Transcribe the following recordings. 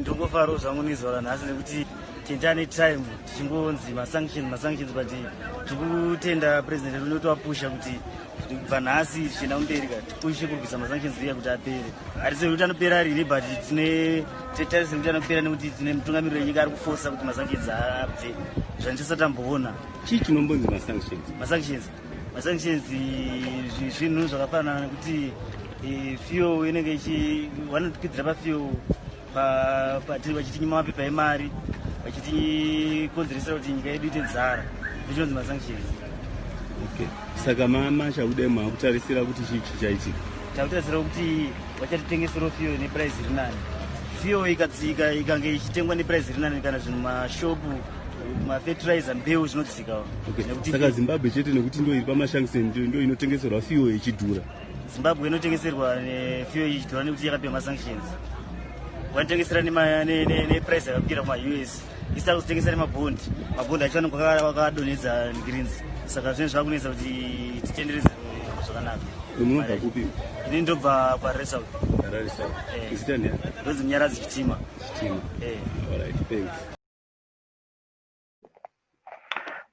ndongofaro zvangu nizora nhasi nekuti tendane time tichingonzi masanctions but tikutenda president unotowapusha kuti kubva nhasi tichienda kumberi tipushe kurwisa masanctions iya kuti apere. Hatisei kuti anopera rini but titarise kuti anopera nekuti tine mutungamiriri wenyika ari kufosa kuti masanctions abve zvandisatamboona. Chii chinombonzi masanctions zvinhu zvakafanana nekuti fuel inenge vanotwidzira pafuel vachitinyima mapepa emari vachitikonzeresera kuti nyika yedu ite nzara zvinonzi masanctions. Okay. Saka mama chakudai makutarisira kuti chii chaitika? Takutarisira kuti vachatitengesera fuel neprice iri nani. Fuel ikange ichitengwa neprice iri nani kana zvinhu mashopu mafertilizer mbeu zvinodzikawo. Okay. Saka Zimbabwe chete nekuti ndo iri pamashankiseni ndo inotengeserwa fuel ichidhura. Zimbabwe inotengeserwa fuel ichidhura nekuti yakapiwa masanctions. Vanotengesera neprice yakakwira kuma-US. Isitari kuzitengesera nemabondi. Mabondi acho anenge akadonhedza greens. Saka zvinhu zvakunetsa kuti titendereze zvakanaka. Munobva kupi? Ini ndobva kuHarare South. Harare South. Zita ndiyani? Ndonzi Munyaradzi Chitima. All right, thanks.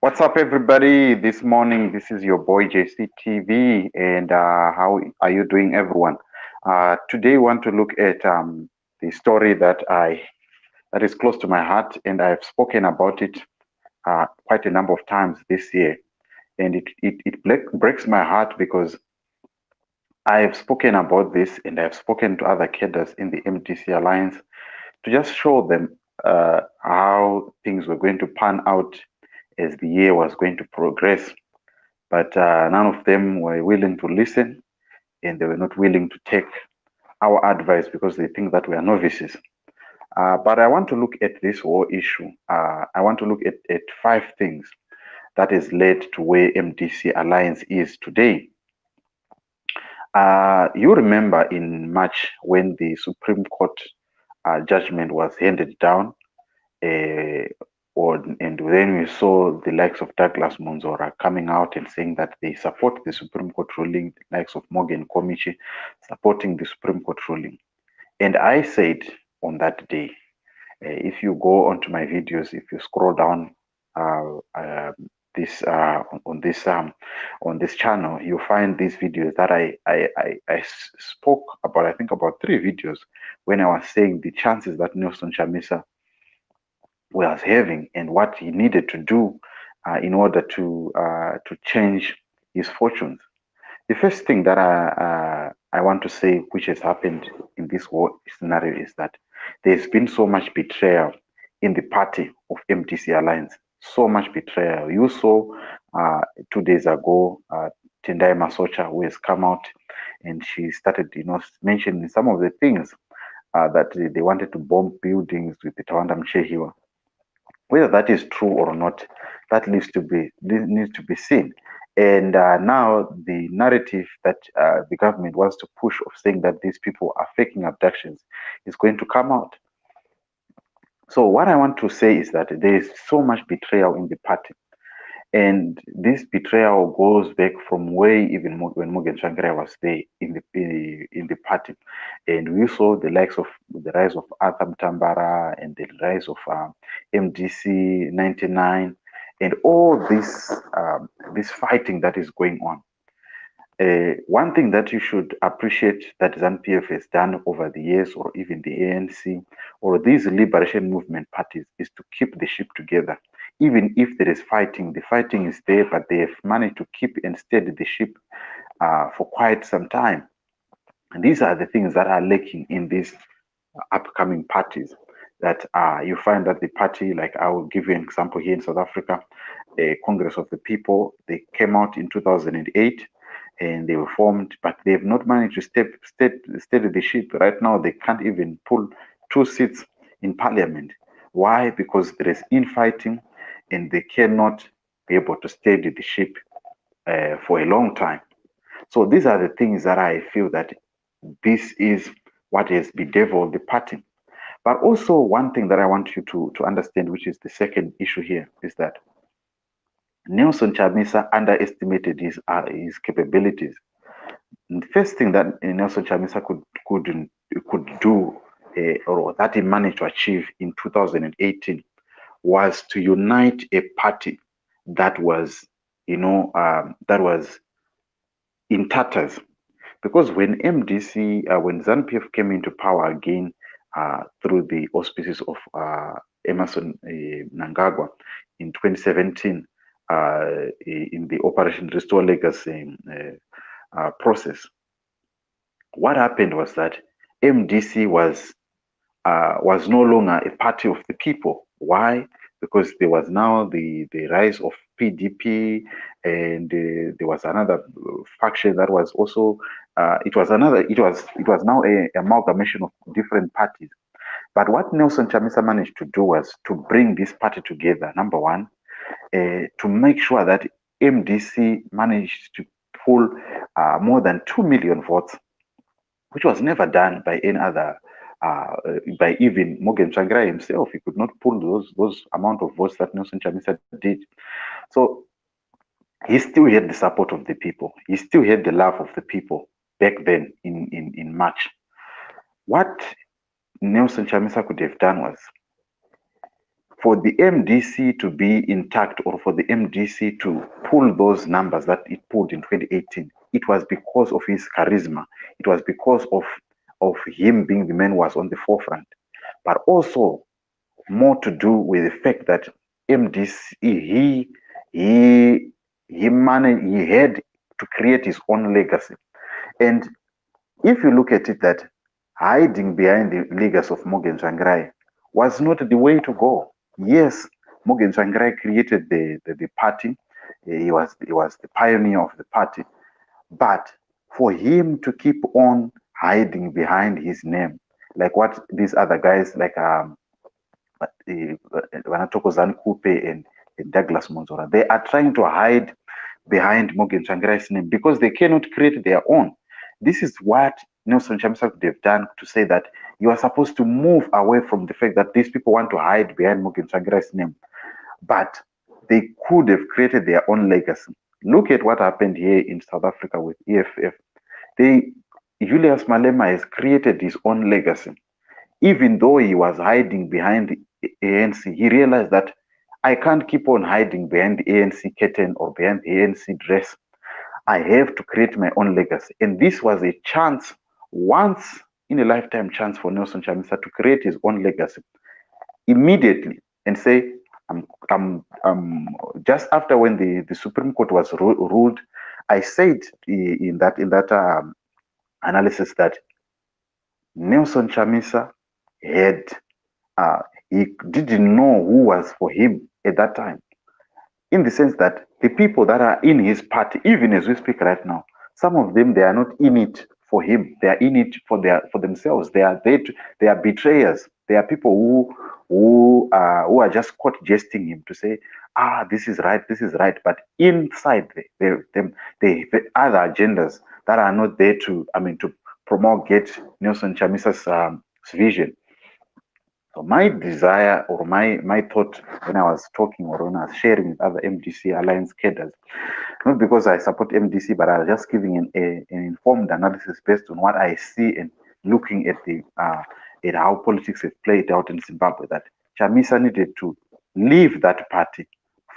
What's up, everybody? This morning, this is your boy JCTV, and how are you doing, everyone? Today, we want to look at the story that is close to my heart, and I've spoken about it quite a number of times this year, and it breaks my heart because I have spoken about this, and I've spoken to other cadres in the MDC Alliance to just show them how things were going to pan out as the year was going to progress, but none of them were willing to listen, and they were not willing to take our advice because they think that we are novices. But I want to look at this whole issue. I want to look at 5 things that has led to where MDC Alliance is today. You remember in March when the Supreme Court judgment was handed down, and then we saw the likes of Douglas Monzora coming out and saying that they support the Supreme Court ruling, the likes of Morgan Komichi supporting the Supreme Court ruling. And I said on that day, if you go onto my videos, if you scroll down on this channel, you'll find these videos that I spoke about. I think about 3 videos when I was saying the chances that Nelson Chamisa was having and what he needed to do in order to change his fortunes. The first thing that I want to say, which has happened in this whole scenario, is that there's been so much betrayal in the party of MDC Alliance. So much betrayal. You saw 2 days ago, Tendai Masocha, who has come out and she started, mentioning some of the things that they wanted to bomb buildings with the Tawanda Mchehiwa. Whether that is true or not, that needs to be seen. And now the narrative that the government wants to push of saying that these people are faking abductions is going to come out. So what I want to say is that there is so much betrayal in the party. And this betrayal goes back from way even when Morgan Tsvangirai was there in the party, and we saw the likes of the rise of Arthur Mtambara and the rise of MDC 99 and all this fighting that is going on. One thing that you should appreciate that ZANU-PF has done over the years, or even the ANC or these liberation movement parties, is to keep the ship together. Even if there is fighting, the fighting is there, but they have managed to keep and steady the ship for quite some time. And these are the things that are lacking in these upcoming parties. That you find that the party, like I will give you an example here in South Africa, the Congress of the People, they came out in 2008 and they were formed, but they have not managed to steady the ship. Right now, they can't even pull 2 seats in parliament. Why? Because there is infighting, and they cannot be able to steady the ship for a long time. So these are the things that I feel that this is what has bedeviled the party. But also one thing that I want you to understand, which is the second issue here, is that Nelson Chamisa underestimated his capabilities. And the first thing that Nelson Chamisa could do or that he managed to achieve in 2018 was to unite a party that was, that was in tatters. Because when when ZANU-PF came into power again through the auspices of Emerson Mnangagwa in 2017, in the Operation Restore Legacy process, what happened was that MDC was no longer a party of the people. Why? Because there was now the rise of PDP, and there was another faction that was also it was now a amalgamation of different parties. But what Nelson Chamisa managed to do was to bring this party together. Number one, to make sure that MDC managed to pull more than 2 million votes, which was never done by any other, by even Morgan Tsvangirai himself. He could not pull those amount of votes that Nelson Chamisa did. So he still had the support of the people. He still had the love of the people back then in March. What Nelson Chamisa could have done was, for the MDC to be intact, or for the MDC to pull those numbers that it pulled in 2018, it was because of his charisma. It was because of him being the man who was on the forefront, but also more to do with the fact that MDC, he had to create his own legacy. And if you look at it, that hiding behind the legacy of Morgan Tsvangirai was not the way to go. Yes, Morgan Tsvangirai created the party. He was the pioneer of the party. But for him to keep on hiding behind his name, like what these other guys, like Wanatoko Zanu-Kupe and Douglas Monzora, they are trying to hide behind Morgan Tsvangirai's name because they cannot create their own. This is what Nelson Chamisa could have done, to say that you are supposed to move away from the fact that these people want to hide behind Morgan Tsvangirai's name. But they could have created their own legacy. Look at what happened here in South Africa with EFF. Julius Malema has created his own legacy. Even though he was hiding behind the ANC, he realized that I can't keep on hiding behind the ANC curtain or behind the ANC dress. I have to create my own legacy. And this was a chance, once in a lifetime chance, for Nelson Chamisa to create his own legacy immediately and say, just after when the Supreme Court was ruled, I said in that analysis that Nelson Chamisa he didn't know who was for him at that time, in the sense that the people that are in his party, even as we speak right now, some of them, they are not in it for him. They are in it for themselves. They are they are betrayers. They are people who are just caught jesting him to say, this is right, this is right. But inside they have other agendas that are not there to promulgate Nelson Chamisa's vision. So my desire, or my thought when I was talking, or when I was sharing with other MDC Alliance cadres, not because I support MDC, but I was just giving an informed analysis based on what I see and looking at at how politics have played out in Zimbabwe, that Chamisa needed to leave that party,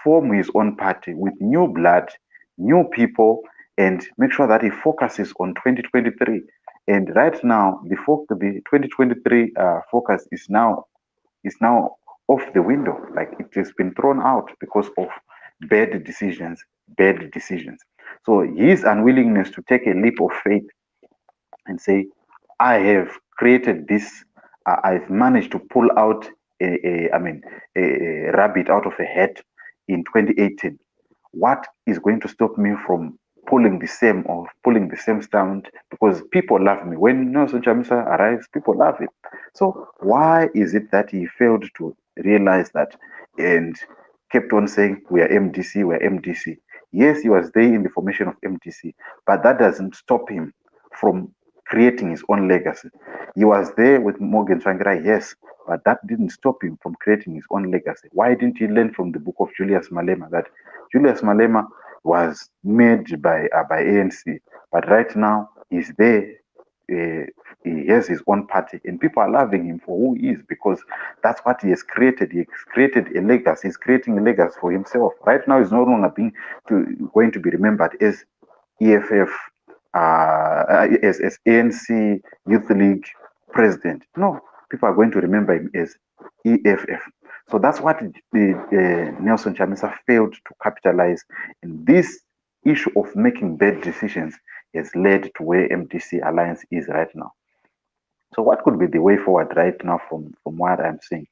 form his own party with new blood, new people, and make sure that he focuses on 2023. And right now, the 2023 focus is now off the window. Like, it has been thrown out because of bad decisions. So his unwillingness to take a leap of faith and say, I have created this, I've managed to pull out a rabbit out of a hat in 2018. What is going to stop me from pulling the same stunt? Because people love me. When Nelson Chamisa arrives, people love him. So why is it that he failed to realize that and kept on saying, we are MDC, we are MDC? Yes, he was there in the formation of MDC, but that doesn't stop him from creating his own legacy. He was there with Morgan Tsvangirai, yes, but that didn't stop him from creating his own legacy. Why didn't he learn from the book of Julius Malema, that Julius Malema was made by ANC, but right now he's there he has his own party, and people are loving him for who he is, because that's what he has created. He has created a legacy. He's creating a legacy for himself. Right now, he's no longer going to be remembered as EFF, as ANC Youth League president. No, people are going to remember him as EFF. So that's what Nelson Chamisa failed to capitalize. And this issue of making bad decisions has led to where MDC Alliance is right now. So what could be the way forward right now from what I'm saying?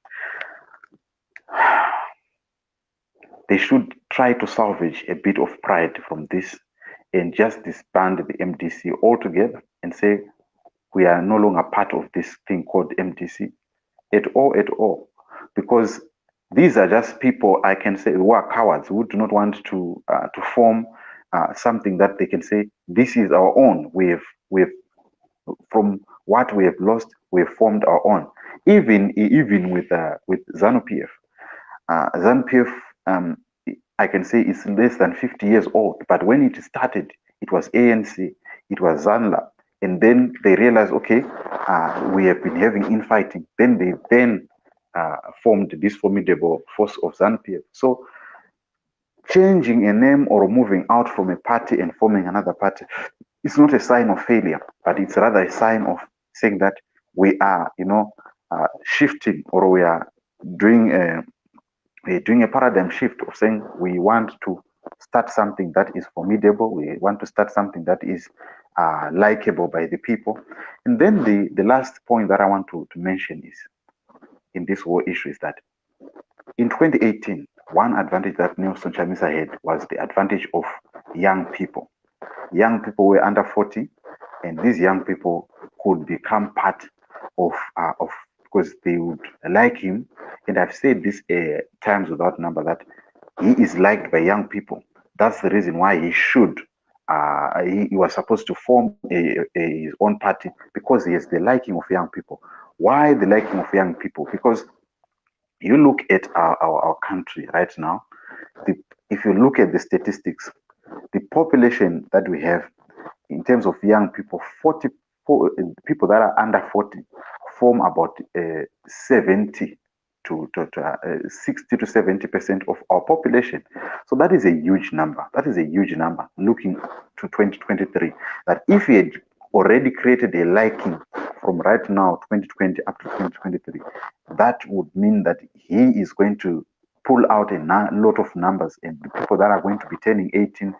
They should try to salvage a bit of pride from this and just disband the MDC altogether and say, we are no longer part of this thing called MDC at all. Because these are just people, I can say, who are cowards, who do not want to form something that they can say, this is our own. We've from what we have lost, we have formed our own. Even with ZANU-PF, ZANU-PF, I can say it's less than 50 years old. But when it started, it was ANC, it was ZANLA, and then they realized, okay, we have been having infighting. Then they formed this formidable force of ZANU-PF. So changing a name or moving out from a party and forming another party, it's not a sign of failure, but it's rather a sign of saying that we are, shifting, or we are doing a paradigm shift of saying we want to start something that is formidable. We want to start something that is likable by the people. And then the last point that I want to mention is, in this whole issue, is that in 2018, one advantage that Nelson Chamisa had was the advantage of young people. Young people were under 40, and these young people could become part of because they would like him. And I've said this times without number, that he is liked by young people. That's the reason why he should. He was supposed to form his own party, because he has the liking of young people. Why the liking of young people? Because you look at our country right now, if you look at the statistics, the population that we have in terms of young people, people that are under 40 form about 60 to 70% of our population. So that is a huge number. That is a huge number looking to 2023. That if he had already created a liking from right now, 2020 up to 2023, that would mean that he is going to pull out a lot of numbers, and the people that are going to be turning 18,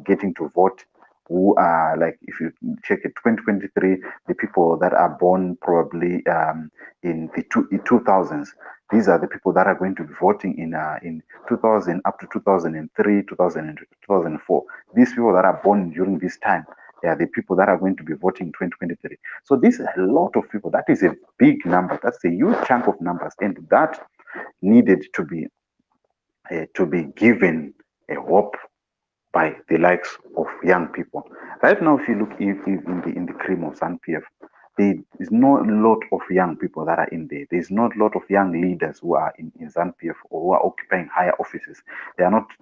getting to vote, who are, like, if you check it, 2023, the people that are born probably in the 2000s, these are the people that are going to be voting in 2000 up to 2003, 2000, 2004. These people that are born during this time, they are the people that are going to be voting in 2023. So this is a lot of people. That is a big number. That's a huge chunk of numbers, and that needed to be given a hope by the likes of young people. Right now, if you look in the cream of ZANU-PF, there is not a lot of young people that are in there. There's not a lot of young leaders who are in ZANU-PF or who are occupying higher offices. They are not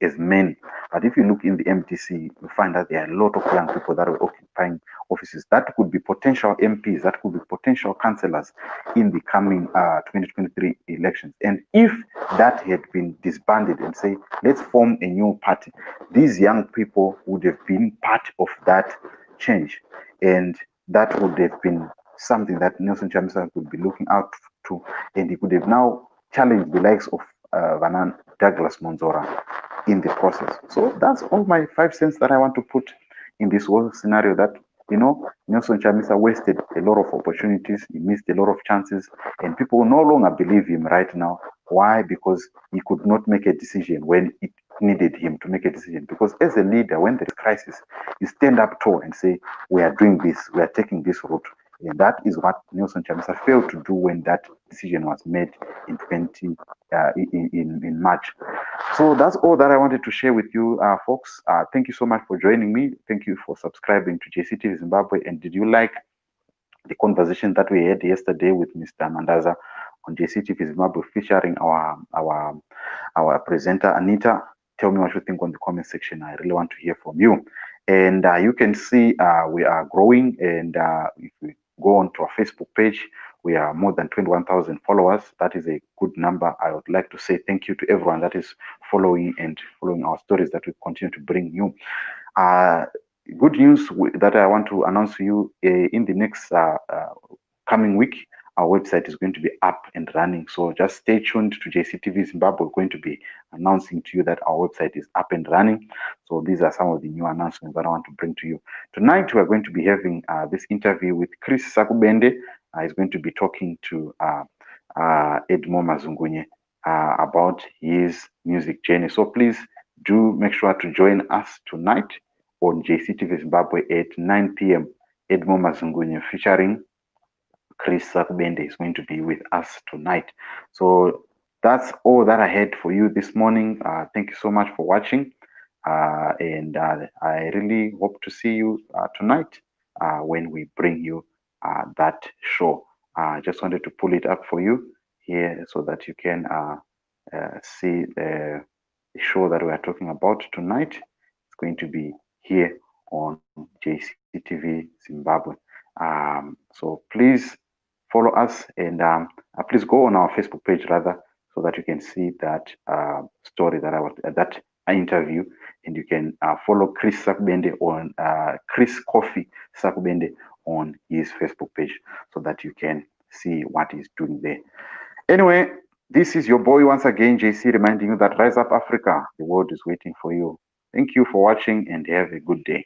as many. But if you look in the MDC, you find that there are a lot of young people that are occupying offices. That could be potential MPs, that could be potential councillors in the coming 2023 elections. And if that had been disbanded and say, let's form a new party, these young people would have been part of that change. And that would have been something that Nelson Chamisa could be looking out to, and he could have now challenged the likes of Vanan Douglas Monzora in the process. So that's all my 5 cents that I want to put in this whole scenario, that, Nelson Chamisa wasted a lot of opportunities, he missed a lot of chances, and people no longer believe him right now. Why? Because he could not make a decision when it needed him to make a decision. Because as a leader, when there's crisis, you stand up tall and say, we are doing this, we are taking this route. And that is what Nelson Chamisa failed to do when that decision was made in March. So that's all that I wanted to share with you, folks. Thank you so much for joining me. Thank you for subscribing to JCTV Zimbabwe. And did you like the conversation that we had yesterday with Mr. Mandaza on JCTV Zimbabwe, featuring our presenter Anita? Tell me what you think on the comment section. I really want to hear from you. And you can see we are growing, and if we go on to our Facebook page. We are more than 21,000 followers. That is a good number. I would like to say thank you to everyone that is following our stories that we continue to bring you. Good news that I want to announce to you in the next coming week. Our website is going to be up and running. So just stay tuned to JCTV Zimbabwe. We're going to be announcing to you that our website is up and running. So these are some of the new announcements that I want to bring to you. Tonight, we're going to be having this interview with Chris Sakubende. He's going to be talking to Edmo Mazungunye about his music journey. So please do make sure to join us tonight on JCTV Zimbabwe at 9 p.m. Edmo Mazungunye featuring Chris Sakubende is going to be with us tonight. So that's all that I had for you this morning. Thank you so much for watching. And I really hope to see you tonight when we bring you that show. I just wanted to pull it up for you here so that you can see the show that we are talking about tonight. It's going to be here on JCTV Zimbabwe. So please follow us and please go on our Facebook page rather, so that you can see that story that I interview, and you can follow Chris Sakubende on Chris Coffee Sakubende on his Facebook page, so that you can see what he's doing there. Anyway, this is your boy once again, JC, reminding you that Rise Up Africa, the world is waiting for you. Thank you for watching and have a good day.